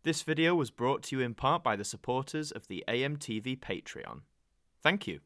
This video was brought to you in part by the supporters of the AMTV Patreon. Thank you.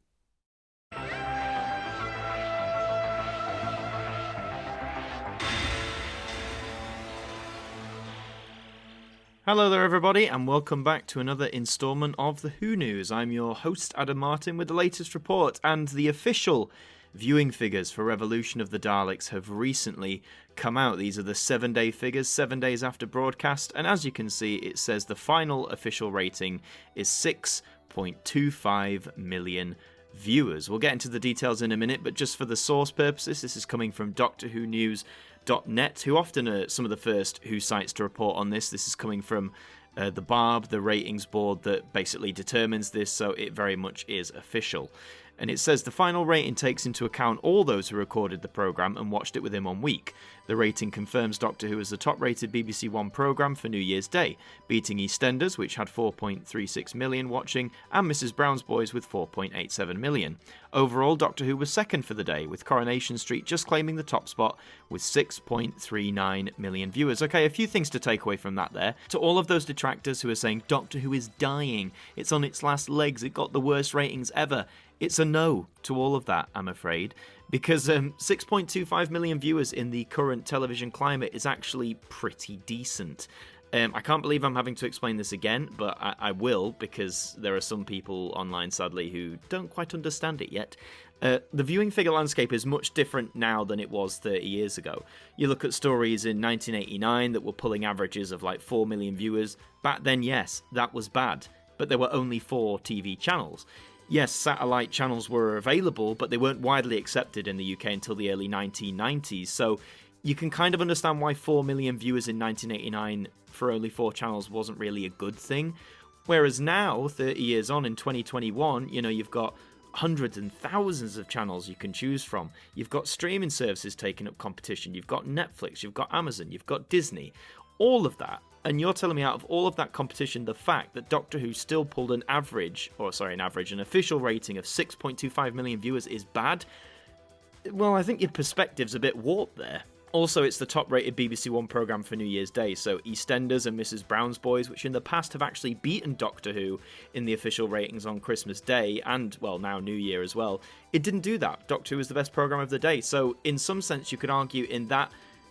Hello there everybody, and welcome back to another instalment of the Who News. I'm your host Adam Martyn with the latest report, and the official viewing figures for Revolution of the Daleks have recently come out. These are the 7-day figures, 7 days after broadcast, and as you can see, it says the final official rating is 6.25 million viewers. We'll get into the details in a minute, but just for the source purposes, this is coming from DoctorWhoNews.net, who often are some of the first Who sites to report on this. This is coming from the Barb, the ratings board that basically determines this, so it very much is official. And it says the final rating takes into account all those who recorded the programme and watched it with him on week. The rating confirms Doctor Who as the top-rated BBC One programme for New Year's Day, beating EastEnders, which had 4.36 million watching, and Mrs Brown's Boys with 4.87 million. Overall, Doctor Who was second for the day, with Coronation Street just claiming the top spot with 6.39 million viewers. Okay, a few things to take away from that there. To all of those detractors who are saying Doctor Who is dying, it's on its last legs, it got the worst ratings ever, it's a no to all of that, I'm afraid, because 6.25 million viewers in the current television climate is actually pretty decent. I can't believe I'm having to explain this again, but I will, because there are some people online, sadly, who don't quite understand it yet. The viewing figure landscape is much different now than it was 30 years ago. You look at stories in 1989 that were pulling averages of like 4 million viewers. Back then, yes, that was bad, but there were only 4 TV channels. Yes, satellite channels were available, but they weren't widely accepted in the UK until the early 1990s, so you can kind of understand why 4 million viewers in 1989 for only 4 channels wasn't really a good thing. Whereas now, 30 years on in 2021, you've got hundreds and thousands of channels you can choose from. You've got streaming services taking up competition, you've got Netflix, you've got Amazon, you've got Disney, all of that. And you're telling me out of all of that competition, the fact that Doctor Who still pulled an official rating of 6.25 million viewers is bad? Well, I think your perspective's a bit warped there. Also, it's the top-rated BBC One programme for New Year's Day, so EastEnders and Mrs Brown's Boys, which in the past have actually beaten Doctor Who in the official ratings on Christmas Day, and, well, now New Year as well, it didn't do that. Doctor Who is the best programme of the day, so in some sense you could argue in that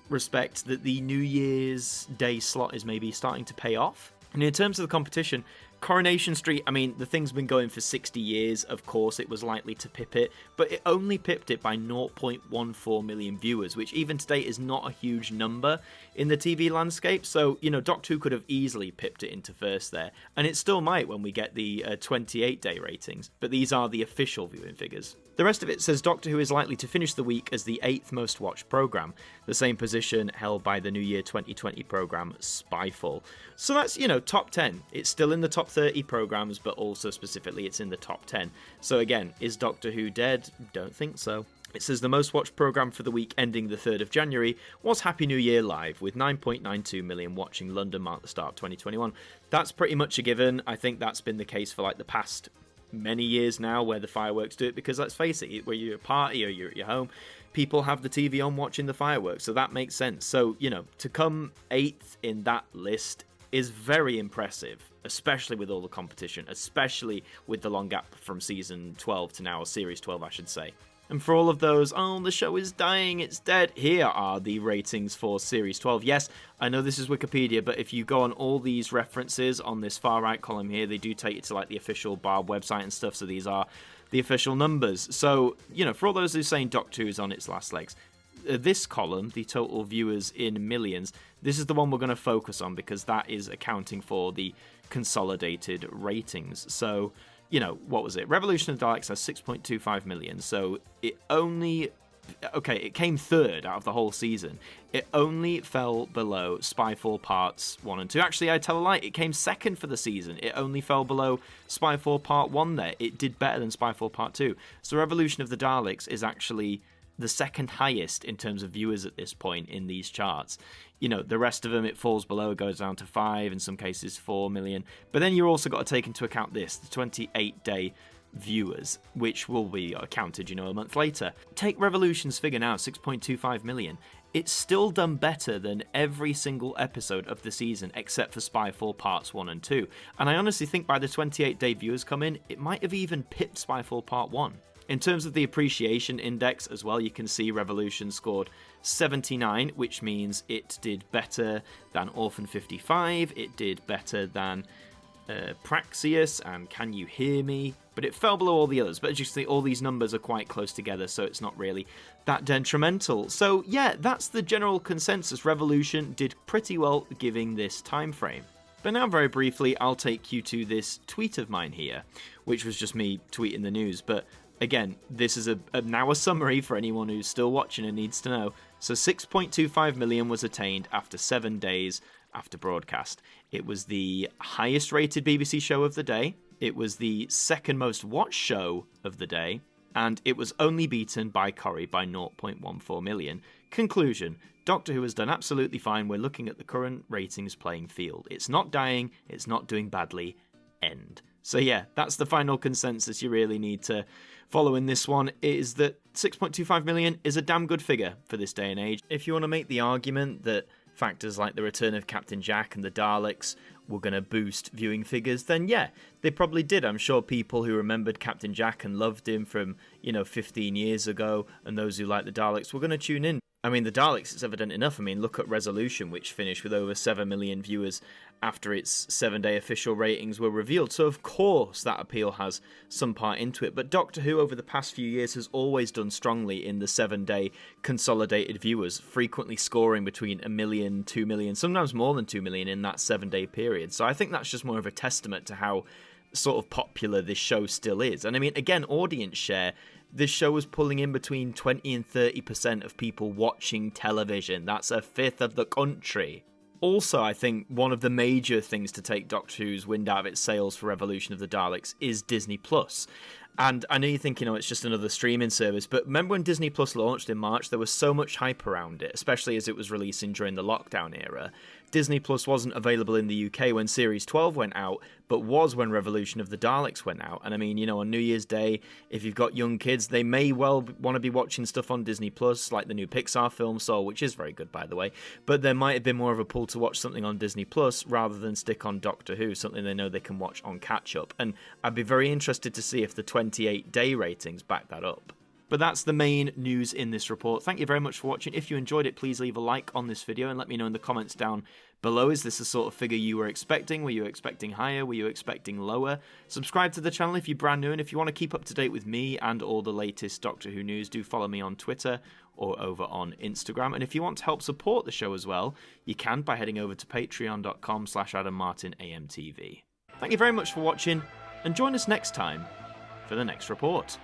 respect that the New Year's Day slot is maybe starting to pay off. And in terms of the competition, Coronation Street, I mean, the thing's been going for 60 years, of course it was likely to pip it, but it only pipped it by 0.14 million viewers, which even today is not a huge number in the TV landscape, so, Doctor Who could have easily pipped it into first there, and it still might when we get the 28-day ratings, but these are the official viewing figures. The rest of it says Doctor Who is likely to finish the week as the 8th most watched programme, the same position held by the New Year 2020 programme Spyfall. So that's, top 10. It's still in the top 30 programmes, but also specifically it's in the top 10. So again, is Doctor Who dead? Don't think so. It says the most watched programme for the week ending the 3rd of January was Happy New Year Live, with 9.92 million watching. London marked the start of 2021. That's pretty much a given. I think that's been the case for like the past many years now, where the fireworks do it, because let's face it, where you're at a party or you're at your home, people have the TV on watching the fireworks, so that makes sense. So, to come 8th in that list is very impressive, especially with all the competition, especially with the long gap from season 12 to now, or series 12 I should say. And for all of those, oh, the show is dying, it's dead, here are the ratings for Series 12. Yes, I know this is Wikipedia, but if you go on all these references on this far right column here, they do take you to like the official Barb website and stuff, so these are the official numbers. So, for all those who are saying Doctor Who is on its last legs, this column, the total viewers in millions, this is the one we're going to focus on because that is accounting for the consolidated ratings. So, what was it? Revolution of the Daleks has 6.25 million, so it came third out of the whole season. It only fell below Spyfall Parts 1 and 2. Actually, I tell a lie, it came second for the season. It only fell below Spyfall Part 1 there. It did better than Spyfall Part 2. So Revolution of the Daleks is actually the second highest in terms of viewers at this point in these charts. The rest of them, it falls below, goes down to 5, in some cases 4 million. But then you've also got to take into account this, the 28-day viewers, which will be counted, a month later. Take Revolution's figure now, 6.25 million. it's still done better than every single episode of the season except for Spyfall Parts 1 and 2. And I honestly think by the 28-day viewers come in, it might have even pipped Spyfall Part 1. In terms of the appreciation index as well, you can see Revolution scored 79, which means it did better than Orphan 55, it did better than Praxius and Can You Hear Me, but it fell below all the others. But as you see, all these numbers are quite close together, so it's not really that detrimental. So yeah, that's the general consensus. Revolution did pretty well giving this time frame. But now, very briefly, I'll take you to this tweet of mine here, which was just me tweeting the news. But again, this is now a summary for anyone who's still watching and needs to know. So 6.25 million was attained after 7 days after broadcast. It was the highest rated BBC show of the day, it was the second most watched show of the day, and it was only beaten by Corrie by 0.14 million. Conclusion: Doctor Who has done absolutely fine. We're looking at the current ratings playing field. It's not dying, it's not doing badly. End. So yeah, that's the final consensus you really need to follow in this one, is that 6.25 million is a damn good figure for this day and age. If you want to make the argument that factors like the return of Captain Jack and the Daleks were going to boost viewing figures, then yeah, they probably did. I'm sure people who remembered Captain Jack and loved him from, 15 years ago, and those who like the Daleks were going to tune in. I mean, the Daleks, it's evident enough. I mean, look at Resolution, which finished with over 7 million viewers after its 7-day official ratings were revealed. So, of course, that appeal has some part into it. But Doctor Who, over the past few years, has always done strongly in the 7-day consolidated viewers, frequently scoring between 1 million, 2 million, sometimes more than 2 million in that 7-day period. So I think that's just more of a testament to how sort of popular this show still is. And I mean, again, audience share, this show was pulling in between 20 and 30% of people watching television. That's a fifth of the country. Also, I think one of the major things to take Doctor Who's wind out of its sails for Revolution of the Daleks is Disney Plus. And I know you're thinking, it's just another streaming service, but remember when Disney Plus launched in March, there was so much hype around it, especially as it was releasing during the lockdown era. Disney Plus wasn't available in the UK when Series 12 went out, but was when Revolution of the Daleks went out. And I mean, on New Year's Day, if you've got young kids, they may well want to be watching stuff on Disney Plus, like the new Pixar film Soul, which is very good, by the way. But there might have been more of a pull to watch something on Disney Plus rather than stick on Doctor Who, something they know they can watch on catch-up. And I'd be very interested to see if the 28-day ratings back that up. But that's the main news in this report. Thank you very much for watching. If you enjoyed it, please leave a like on this video and let me know in the comments down below. Is this the sort of figure you were expecting? Were you expecting higher? Were you expecting lower? Subscribe to the channel if you're brand new, and if you want to keep up to date with me and all the latest Doctor Who news, do follow me on Twitter or over on Instagram. And if you want to help support the show as well, you can by heading over to patreon.com/AdamMartynAMTV. Thank you very much for watching, and join us next time for the next report.